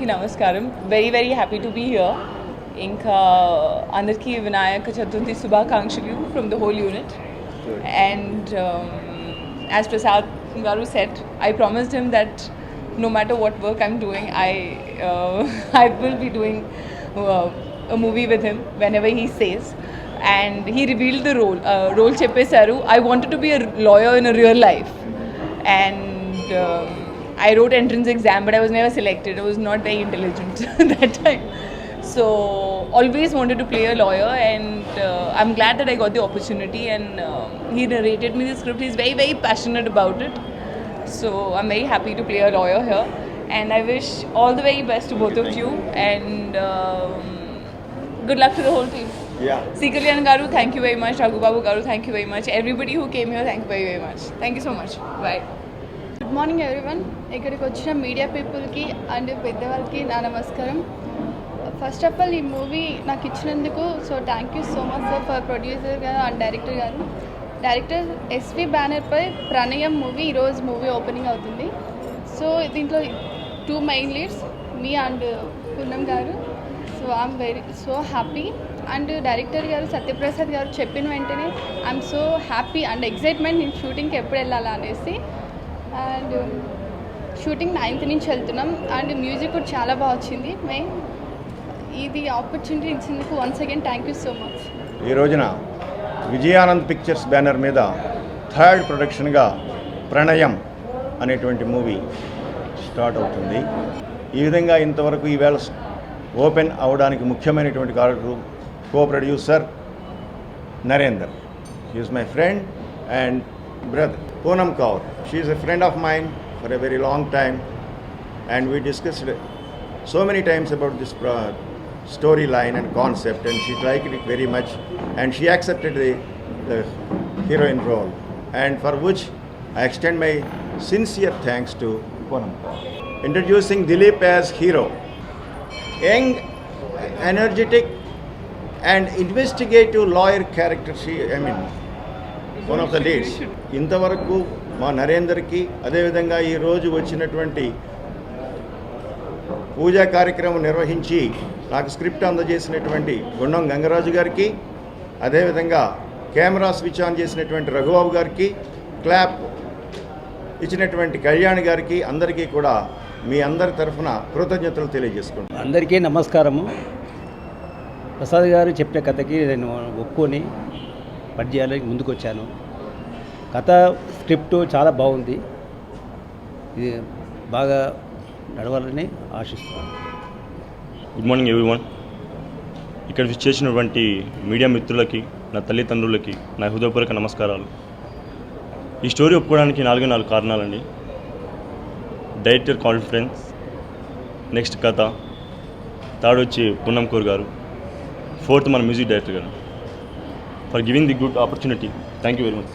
అందరికీ నమస్కారం. Very happy to be here. ఇంకా అందరికీ వినాయక చతుర్థి శుభాకాంక్షలు from the whole unit. And as Prasad Garu said, I promised him that no matter what work I'm doing, I will be doing a movie with him whenever he says. And he revealed the role చెప్పేశారు. I wanted to be a lawyer in a real life. And I wrote entrance exam, but I was never selected. I was not very intelligent that time. So always wanted to play a lawyer, and I'm glad that I got the opportunity. And he narrated me the script. He's very passionate about it. So I'm very happy to play a lawyer here. And I wish all the very best to both of you. And good luck to the whole team. Yeah. C. Kalyan Garu, thank you very much. Raghu Babu Garu, thank you very much. Everybody who came here, thank you very much. Thank you so much. Bye. Good morning everyone. ఇక్కడికి వచ్చిన media పీపుల్కి and పెద్దవాళ్ళకి నా నమస్కారం. First of all ఈ movie నాకు ఇచ్చినందుకు thank you so much sir for producer గారు అండ్ డైరెక్టర్ గారు. డైరెక్టర్ ఎస్వి బ్యానర్పై ప్రణయం మూవీ ఈరోజు మూవీ ఓపెనింగ్ అవుతుంది. సో దీంట్లో 2 main leads me and Poonam గారు. So I'm so happy. And director గారు సత్యప్రసాద్ గారు చెప్పిన వెంటనే I'm so happy and excitement నేను షూటింగ్కి ఎప్పుడు వెళ్ళాలా అనేసి. అండ్ షూటింగ్ 9th నుంచి వెళ్తున్నాం. అండ్ మ్యూజిక్ కూడా చాలా బాగా వచ్చింది. ఇది ఆపర్చునిటీ ఇచ్చినందుకు once again thank you so much. ఈ రోజున విజయానంద్ పిక్చర్స్ బ్యానర్ మీద 3rd ప్రొడక్షన్గా ప్రణయం అనేటువంటి మూవీ స్టార్ట్ అవుతుంది. ఈ విధంగా ఇంతవరకు ఈవేళ ఓపెన్ అవడానికి ముఖ్యమైనటువంటి కారకుడు coproducer Narender. He is my friend and brother. Poonam Kaur, she is a friend of mine for a very long time, and we discussed so many times about this storyline and concept, and she liked it very much, and she accepted the heroine role, and for which I extend my sincere thanks to Poonam Kaur. Introducing Dilip as hero, young, energetic and investigative lawyer character. One of the leads. ఇంతవరకు మా నరేందర్కి, అదేవిధంగా ఈరోజు వచ్చినటువంటి పూజా కార్యక్రమం నిర్వహించి నాకు script అందజేసినటువంటి గుండం గంగరాజు గారికి, అదేవిధంగా కెమెరా స్విచ్ ఆన్ చేసినటువంటి రఘుబాబు గారికి, క్లాప్ ఇచ్చినటువంటి కళ్యాణ్ గారికి, అందరికీ కూడా మీ అందరి తరఫున కృతజ్ఞతలు తెలియజేసుకుంటాను. అందరికీ నమస్కారము. ప్రసాద్ గారు చెప్పిన కథకి నేను ఒప్పుకొని పని చేయాలని ముందుకు వచ్చాను. కథ స్క్రిప్టు చాలా బాగుంది. ఇది బాగా నడవాలని ఆశిస్తున్నాను. Good morning everyone. ఇక్కడ విచ్చేసినటువంటి మీడియా మిత్రులకి, నా తల్లిదండ్రులకి నా హృదయపూర్వక నమస్కారాలు. ఈ స్టోరీ ఒప్పుకోవడానికి 4 కారణాలండి. డైరెక్టర్ కాన్ఫిడెన్స్, నెక్స్ట్ కథ, 3rd వచ్చి పూనం కౌర్ గారు, 4th మన మ్యూజిక్ డైరెక్టర్ గారు. For giving the good opportunity. Thank you very much.